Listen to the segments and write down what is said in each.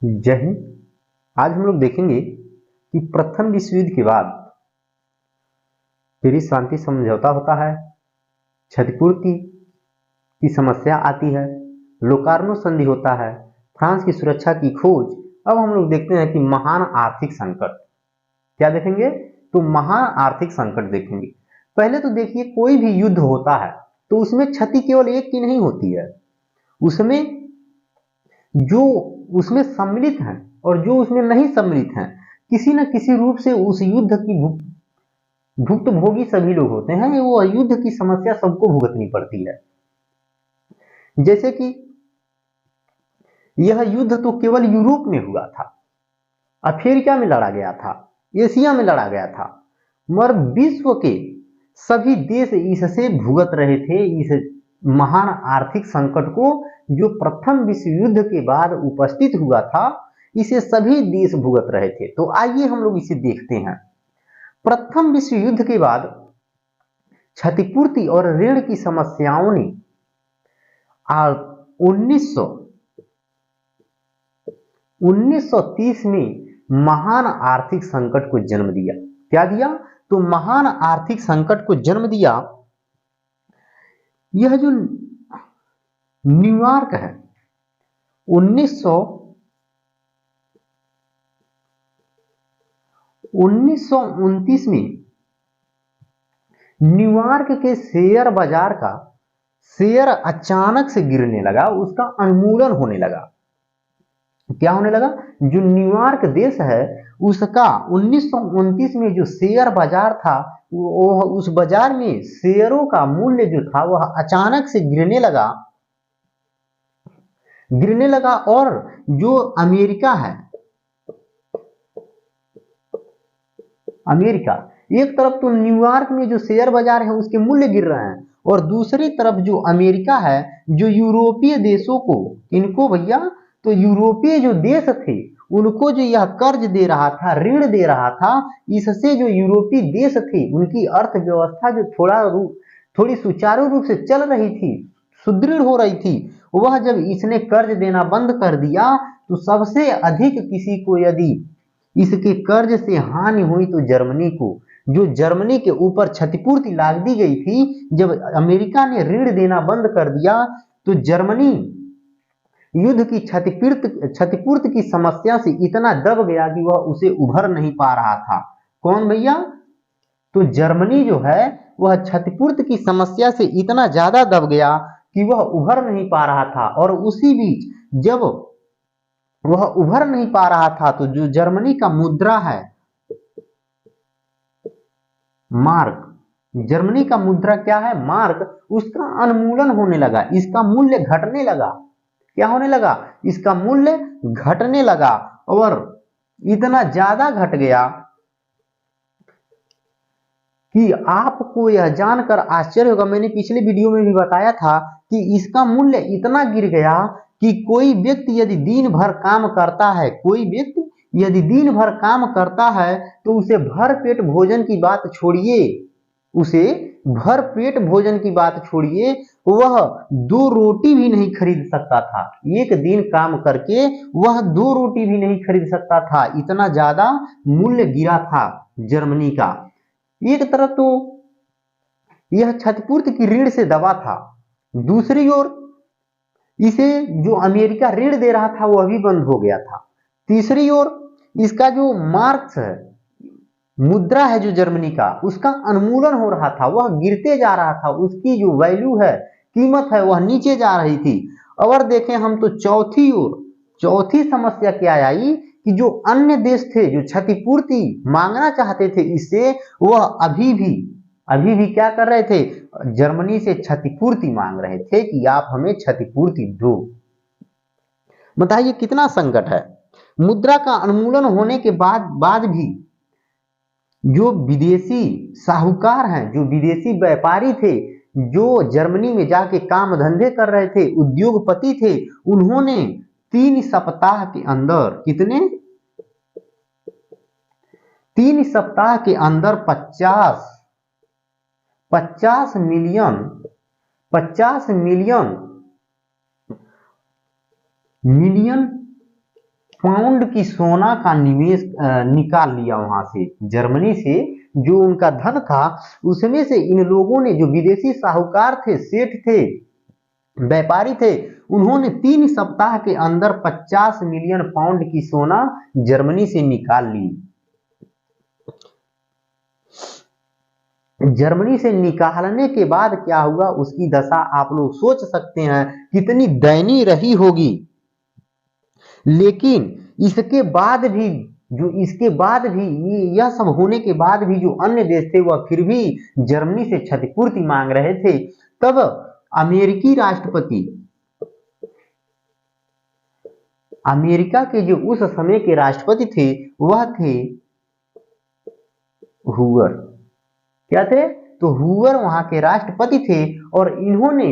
जय हिंद। आज हम लोग देखेंगे कि प्रथम विश्व युद्ध के बाद पेरिस शांति समझौता होता है, क्षतिपूर्ति की समस्या आती है, लोकार्नो संधि होता है, फ्रांस की सुरक्षा की खोज। अब हम लोग देखते हैं कि महान आर्थिक संकट। क्या देखेंगे? तो महान आर्थिक संकट देखेंगे। पहले तो देखिए, कोई भी युद्ध होता है तो उसमें क्षति केवल एक की नहीं होती है, उसमें जो उसमें सम्मिलित हैं और जो उसमें नहीं सम्मिलित हैं, किसी न किसी रूप से उस युद्ध की भुक्तभोगी सभी लोग होते हैं। वो युद्ध की समस्या सबको भुगतनी पड़ती है। जैसे कि यह युद्ध तो केवल यूरोप में हुआ था, अफ्रीका में लड़ा गया था, एशिया में लड़ा गया था, मगर विश्व के सभी देश इससे भुगत रहे थे, इस महान आर्थिक संकट को जो प्रथम विश्व युद्ध के बाद उपस्थित हुआ था, इसे सभी देश भुगत रहे थे। तो आइए हम लोग इसे देखते हैं। प्रथम विश्व युद्ध के बाद क्षतिपूर्ति और ऋण की समस्याओं ने 1930 में महान आर्थिक संकट को जन्म दिया। क्या दिया? तो महान आर्थिक संकट को जन्म दिया। यह जो न्यूयॉर्क है, 1929 में न्यूयॉर्क के शेयर बाजार का शेयर अचानक से गिरने लगा, उसका उन्मूलन होने लगा। क्या होने लगा? जो न्यूयॉर्क देश है उसका 1929 में जो शेयर बाजार था, उस बाजार में शेयरों का मूल्य जो था वह अचानक से गिरने लगा और जो अमेरिका है, अमेरिका एक तरफ तो न्यूयॉर्क में जो शेयर बाजार है उसके मूल्य गिर रहे हैं, और दूसरी तरफ जो अमेरिका है, जो यूरोपीय देशों को, इनको भैया, तो यूरोपीय जो देश थे उनको जो यह कर्ज दे रहा था, ऋण दे रहा था, इससे जो यूरोपीय देश थे उनकी अर्थव्यवस्था जो थोड़ी सुचारू रूप से चल रही थी, सुदृढ़ हो रही थी, वह जब इसने कर्ज देना बंद कर दिया तो सबसे अधिक किसी को यदि इसके कर्ज से हानि हुई तो जर्मनी को। जो जर्मनी के ऊपर क्षतिपूर्ति लाद दी गई थी, जब अमेरिका ने ऋण देना बंद कर दिया तो जर्मनी युद्ध की क्षतिपूर्ति की समस्या से इतना दब गया कि वह उसे उभर नहीं पा रहा था। कौन भैया? तो जर्मनी जो है वह क्षतिपूर्ति की समस्या से इतना ज्यादा दब गया कि वह उभर नहीं पा रहा था, और उसी बीच जब वह उभर नहीं पा रहा था तो जो जर्मनी का मुद्रा है मार्क, जर्मनी का मुद्रा क्या है? मार्क, उसका उन्मूलन होने लगा, इसका मूल्य घटने लगा। क्या होने लगा? इसका मूल्य घटने लगा, और इतना ज्यादा घट गया कि आपको यह जानकर आश्चर्य होगा, मैंने पिछले वीडियो में भी बताया था कि इसका मूल्य इतना गिर गया कि कोई व्यक्ति यदि दिन भर काम करता है, कोई व्यक्ति यदि दिन भर काम करता है तो उसे भर पेट भोजन की बात छोड़िए, उसे भर पेट भोजन की बात छोड़िए, वह 2 रोटी भी नहीं खरीद सकता था। एक दिन काम करके वह 2 रोटी भी नहीं खरीद सकता था, इतना ज्यादा मूल्य गिरा था जर्मनी का। एक तरफ तो यह क्षतिपूर्ति की ऋण से दबा था, दूसरी ओर इसे जो अमेरिका ऋण दे रहा था वह भी बंद हो गया था, तीसरी ओर इसका जो मार्क्स है, मुद्रा है जो जर्मनी का, उसका उन्मूलन हो रहा था, वह गिरते जा रहा था, उसकी जो वैल्यू है, कीमत है, वह नीचे जा रही थी। और देखें हम तो चौथी ओर, चौथी समस्या क्या आई कि जो अन्य देश थे जो क्षतिपूर्ति मांगना चाहते थे इससे, वह अभी भी क्या कर रहे थे? जर्मनी से क्षतिपूर्ति मांग रहे थे कि आप हमें क्षतिपूर्ति दो। बताइए कितना संकट है। मुद्रा का उन्मूलन होने के बाद भी जो विदेशी साहूकार हैं, जो विदेशी व्यापारी थे, जो जर्मनी में जाके काम धंधे कर रहे थे, उद्योगपति थे, उन्होंने 3 सप्ताह के अंदर, कितने? 3 सप्ताह के अंदर 50 मिलियन पाउंड की सोना का निवेश निकाल लिया वहां से, जर्मनी से जो उनका धन था उसमें से इन लोगों ने, जो विदेशी साहूकार थे, सेठ थे, व्यापारी थे, उन्होंने 3 सप्ताह के अंदर 50 मिलियन पाउंड की सोना जर्मनी से निकाल ली। जर्मनी से निकालने के बाद क्या हुआ, उसकी दशा आप लोग सोच सकते हैं कितनी दयनीय रही होगी। लेकिन इसके बाद भी यह सब होने के बाद भी जो अन्य देश थे वह फिर भी जर्मनी से क्षतिपूर्ति मांग रहे थे। तब अमेरिका के जो उस समय के राष्ट्रपति थे वह थे हुअर। क्या थे? तो हुअर वहां के राष्ट्रपति थे और इन्होंने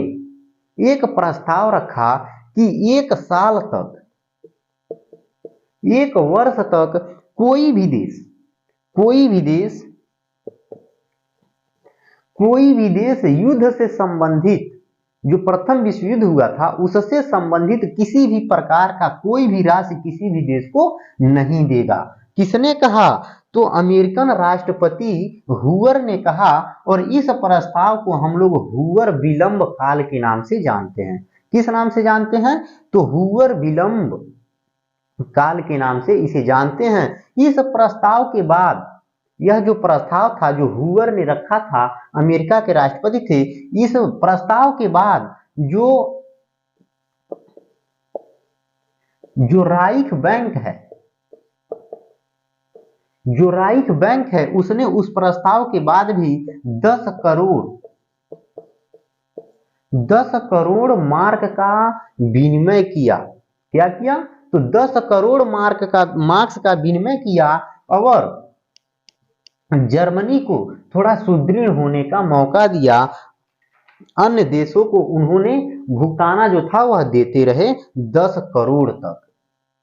एक प्रस्ताव रखा कि 1 साल तक, 1 वर्ष तक कोई भी देश युद्ध से संबंधित, जो प्रथम विश्व युद्ध हुआ था उससे संबंधित किसी भी प्रकार का कोई भी राशि किसी भी देश को नहीं देगा। किसने कहा? तो अमेरिकन राष्ट्रपति हुअर ने कहा, और इस प्रस्ताव को हम लोग हुअर विलंब काल के नाम से जानते हैं। किस नाम से जानते हैं? तो हुअर विलंब काल के नाम से इसे जानते हैं। इस प्रस्ताव के बाद, यह जो प्रस्ताव था जो हुअर ने रखा था, अमेरिका के राष्ट्रपति थे, इस प्रस्ताव के बाद जो राइख बैंक है उसने उस प्रस्ताव के बाद भी 10 करोड़ मार्क का विनिमय किया। क्या किया? तो 10 करोड़ मार्क्स का विनिमय किया और जर्मनी को थोड़ा सुदृढ़ होने का मौका दिया। अन्य देशों को उन्होंने भुगताना जो था वह देते रहे 10 करोड़ तक।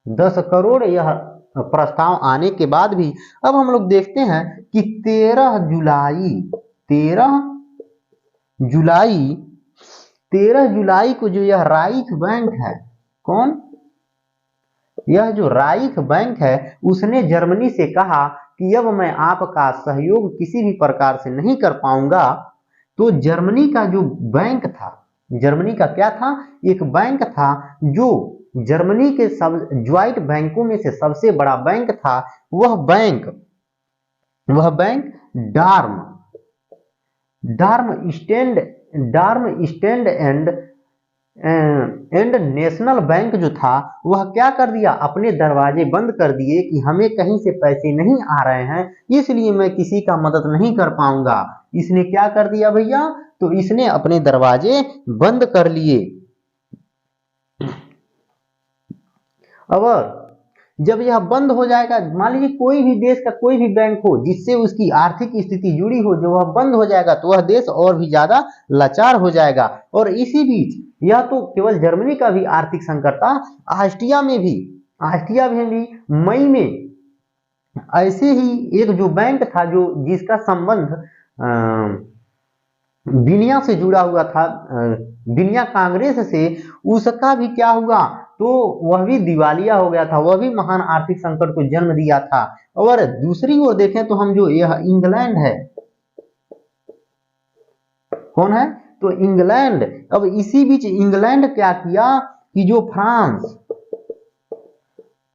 10 करोड़ यह प्रस्ताव आने के बाद भी अब हम लोग देखते हैं कि 13 जुलाई को जो यह राइख बैंक है, कौन? यह जो राइख बैंक है उसने जर्मनी से कहा कि अब मैं आपका सहयोग किसी भी प्रकार से नहीं कर पाऊंगा। तो जर्मनी का जो बैंक था, जर्मनी का क्या था? एक बैंक था जो जर्मनी के सब ज्वाइंट बैंकों में से सबसे बड़ा बैंक था। वह bank Darmstadter and National Bank जो था वह क्या कर दिया? अपने दरवाजे बंद कर दिए कि हमें कहीं से पैसे नहीं आ रहे हैं, इसलिए मैं किसी का मदद नहीं कर पाऊंगा। इसने क्या कर दिया भैया? तो इसने अपने दरवाजे बंद कर लिए। और जब यह बंद हो जाएगा, मान लीजिए कोई भी देश का कोई भी बैंक हो जिससे उसकी आर्थिक स्थिति जुड़ी हो, जो वह बंद हो जाएगा तो वह देश और भी ज्यादा लाचार हो जाएगा। और इसी बीच यह तो केवल जर्मनी का भी आर्थिक संकट था, ऑस्ट्रिया में भी मई में ऐसे ही एक जो बैंक था जो जिसका संबंध विनिया से जुड़ा हुआ था, विनिया कांग्रेस से, उसका भी क्या हुआ? तो वह भी दिवालिया हो गया था, वह भी महान आर्थिक संकट को जन्म दिया था। और दूसरी ओर देखें तो हम जो यह इंग्लैंड है, कौन है? तो इंग्लैंड। अब इसी बीच इंग्लैंड क्या किया कि जो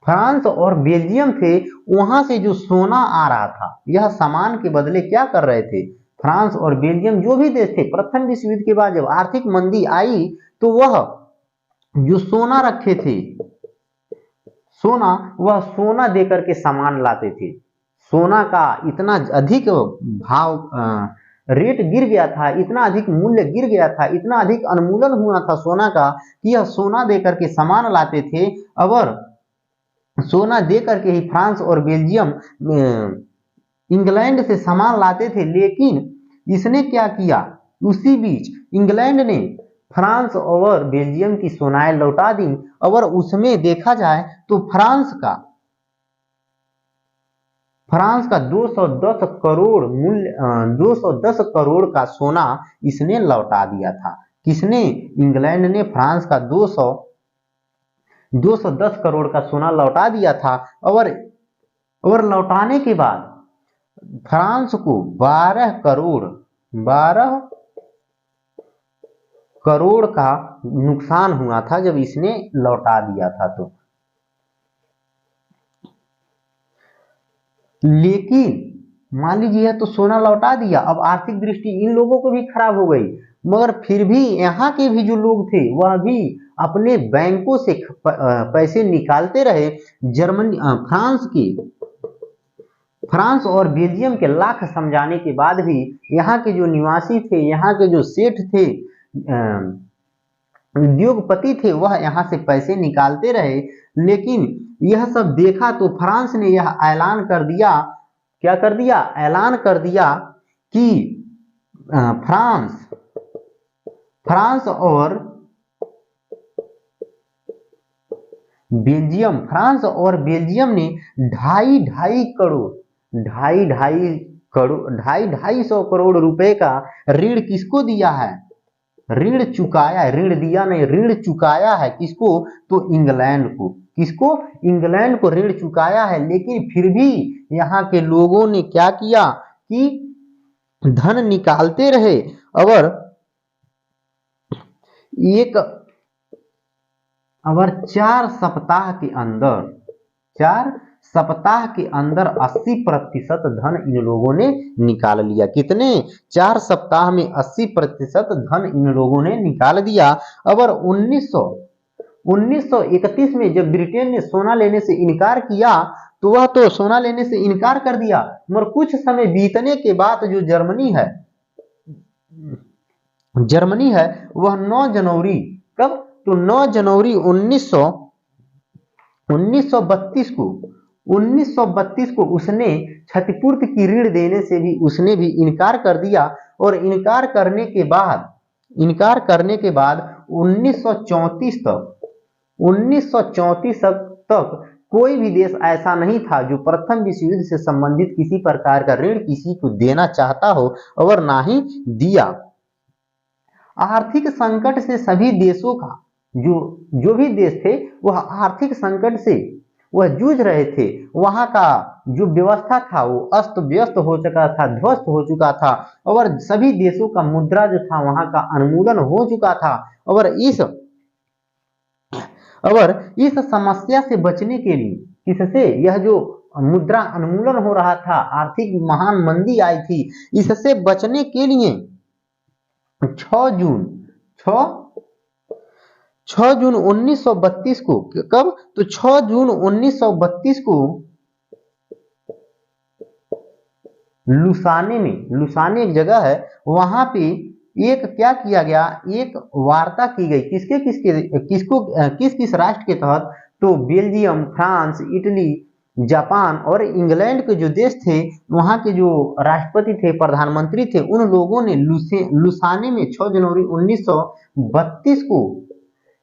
फ्रांस और बेल्जियम थे वहां से जो सोना आ रहा था, यह सामान के बदले क्या कर रहे थे? फ्रांस और बेल्जियम जो भी देश थे, प्रथम विश्व युद्ध के बाद जब आर्थिक मंदी आई तो वह जो सोना रखे थे, वह सोना देकर के सामान लाते थे। सोना का इतना अधिक भाव रेट गिर गया था, इतना अधिक मूल्य गिर गया था, इतना अधिक अनमूलन हुआ था सोना का कि यह सोना देकर के सामान लाते थे। और सोना देकर के ही फ्रांस और बेल्जियम इंग्लैंड से सामान लाते थे। लेकिन इसने क्या किया? उसी बीच इंग्लैंड ने फ्रांस और बेल्जियम की सोनाएं लौटा दी। और उसमें देखा जाए तो फ्रांस का 210 करोड़ का सोना इसने लौटा दिया था। किसने? इंग्लैंड ने फ्रांस का 210 करोड़ का सोना लौटा दिया था। और लौटाने के बाद फ्रांस को 12 करोड़ का नुकसान हुआ था जब इसने लौटा दिया था तो। लेकिन मान लीजिए तो सोना लौटा दिया, अब आर्थिक दृष्टि इन लोगों को भी खराब हो गई, मगर फिर भी यहाँ के भी जो लोग थे वह भी अपने बैंकों से पैसे निकालते रहे। जर्मनी फ्रांस और बेल्जियम के लाख समझाने के बाद भी यहाँ के जो निवासी थे, यहाँ के जो सेठ थे, उद्योगपति थे, वह यहाँ से पैसे निकालते रहे। लेकिन यह सब देखा तो फ्रांस ने यह ऐलान कर दिया, क्या कर दिया, ऐलान कर दिया कि फ्रांस और बेल्जियम ने 2,500 करोड़ रुपए का ऋण किसको दिया है, ऋण चुकाया है, ऋण दिया नहीं, ऋण चुकाया है किसको, तो इंग्लैंड को। किसको, इंग्लैंड को ऋण चुकाया है। लेकिन फिर भी यहाँ के लोगों ने क्या किया कि धन निकालते रहे। और 4 सप्ताह के अंदर 80% धन इन लोगों ने निकाल लिया। कितने, 4 सप्ताह में 80% धन इन लोगों ने निकाल दिया। और 1931 में जब ब्रिटेन ने सोना लेने से इनकार किया तो वह तो सोना लेने से इनकार कर दिया, मगर कुछ समय बीतने के बाद जो जर्मनी है वह 9 जनवरी, कब, तो 9 जनवरी 1932 को उसने क्षतिपूर्ति की ऋण देने से भी उसने भी इनकार कर दिया। और इनकार करने के बाद 1934 तक कोई भी देश ऐसा नहीं था जो प्रथम विश्व युद्ध से संबंधित किसी प्रकार का ऋण किसी को देना चाहता हो और ना ही दिया। आर्थिक संकट से सभी देशों का जो भी देश थे वह आर्थिक संकट से वह जूझ रहे थे। वहां का जो व्यवस्था था वो अस्त व्यस्त हो चुका था, ध्वस्त हो चुका था, और सभी देशों का मुद्रा जो था वहां का उन्मूलन हो चुका था। और इस समस्या से बचने के लिए, किससे, यह जो मुद्रा उन्मूलन हो रहा था, आर्थिक महान मंदी आई थी, इससे बचने के लिए 6 जून 1932 को, कब, तो 6 जून 1932 को लुसाने एक जगह है, वहां पे एक क्या किया गया, एक वार्ता की गई। किस किस राष्ट्र के तहत, तो बेल्जियम, फ्रांस, इटली, जापान और इंग्लैंड के जो देश थे वहां के जो राष्ट्रपति थे, प्रधानमंत्री थे, उन लोगों ने लुसाने में 6 जनवरी 1932 को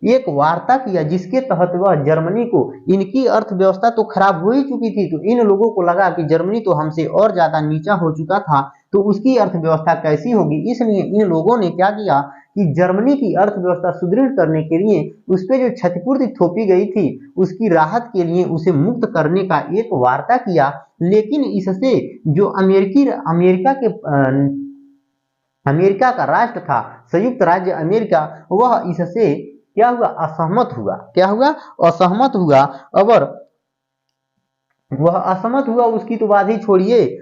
एक वार्ता किया, जिसके तहत वह जर्मनी को, इनकी अर्थव्यवस्था तो खराब हो ही चुकी थी, तो इन लोगों को लगा कि जर्मनी तो हमसे और ज्यादा नीचा हो चुका था, तो उसकी अर्थव्यवस्था कैसी होगी। इसलिए इन लोगों ने क्या किया कि जर्मनी की अर्थव्यवस्था सुदृढ़ करने के लिए उस पर जो क्षतिपूर्ति थोपी गई थी उसकी राहत के लिए उसे मुक्त करने का एक वार्ता किया। लेकिन इससे जो अमेरिका का राष्ट्र था, संयुक्त राज्य अमेरिका, वह इससे क्या हुआ, असहमत हुआ। और वह असहमत हुआ, उसकी तो बात ही छोड़िए,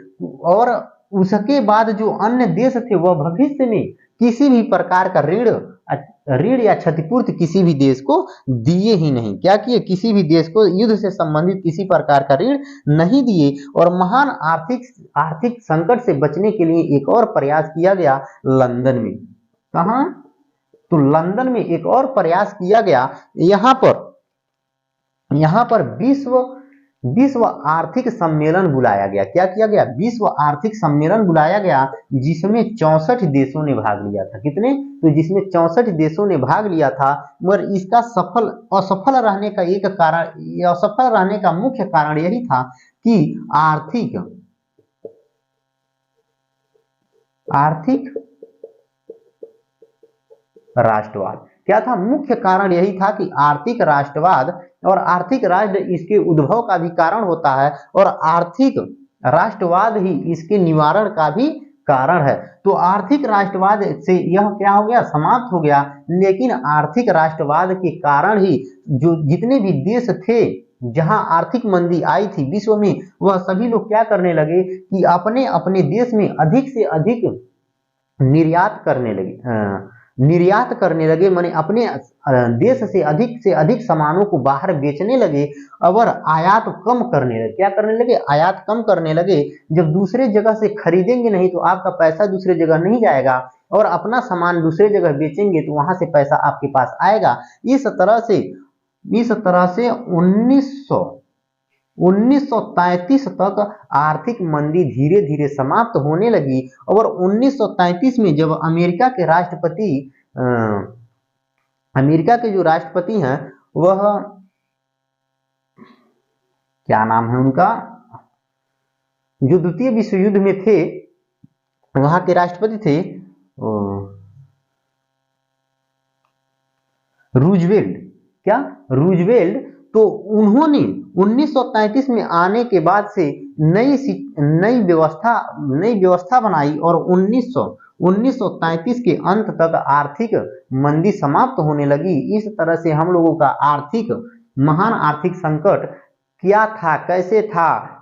और उसके बाद जो अन्य देश थे वह भविष्य में किसी भी प्रकार का ऋण या क्षतिपूर्ति किसी भी देश को दिए ही नहीं। क्या किए, किसी भी देश को युद्ध से संबंधित किसी प्रकार का ऋण नहीं दिए। और महान आर्थिक संकट से बचने के लिए एक और प्रयास किया गया लंदन में। कहां, तो लंदन में एक और प्रयास किया गया। यहां पर विश्व आर्थिक सम्मेलन बुलाया गया। क्या किया गया, विश्व आर्थिक सम्मेलन बुलाया गया, जिसमें 64 देशों ने भाग लिया था। कितने, तो जिसमें 64 देशों ने भाग लिया था। मगर इसका असफल रहने का मुख्य कारण यही था कि आर्थिक राष्ट्रवाद। क्या था, मुख्य कारण यही था कि आर्थिक राष्ट्रवाद और आर्थिक राष्ट्र इसके उद्भव का भी कारण होता है और आर्थिक राष्ट्रवाद ही इसके निवारण का भी कारण है। तो आर्थिक राष्ट्रवाद से यह क्या हो गया, समाप्त हो गया। लेकिन आर्थिक राष्ट्रवाद के कारण ही जो जितने भी देश थे जहां आर्थिक मंदी आई थी विश्व में, वह सभी लोग क्या करने लगे कि अपने अपने देश में अधिक से अधिक निर्यात करने लगे, निर्यात करने लगे, माने अपने देश से अधिक सामानों को बाहर बेचने लगे और आयात कम करने लगे। क्या करने लगे, आयात कम करने लगे। जब दूसरे जगह से खरीदेंगे नहीं तो आपका पैसा दूसरे जगह नहीं जाएगा और अपना सामान दूसरे जगह बेचेंगे तो वहां से पैसा आपके पास आएगा। इस तरह से 1933 तक आर्थिक मंदी धीरे धीरे समाप्त होने लगी और 1933 में जब अमेरिका के जो राष्ट्रपति हैं वह क्या नाम है उनका, जो द्वितीय विश्व युद्ध में थे वहां के राष्ट्रपति थे रूजवेल्ट, क्या रूजवेल्ट। तो उन्होंने 1933 में आने के बाद से नई व्यवस्था बनाई और 1933 के अंत तक आर्थिक मंदी समाप्त होने लगी। इस तरह से हम लोगों का महान आर्थिक संकट क्या था, कैसे था,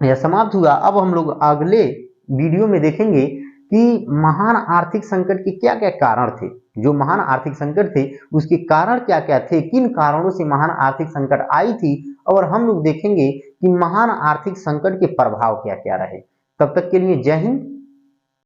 यह समाप्त हुआ। अब हम लोग अगले वीडियो में देखेंगे कि महान आर्थिक संकट के क्या क्या कारण थे, जो महान आर्थिक संकट थे उसके कारण क्या क्या थे, किन कारणों से महान आर्थिक संकट आई थी, और हम लोग देखेंगे कि महान आर्थिक संकट के प्रभाव क्या क्या रहे। तब तक के लिए जय हिंद,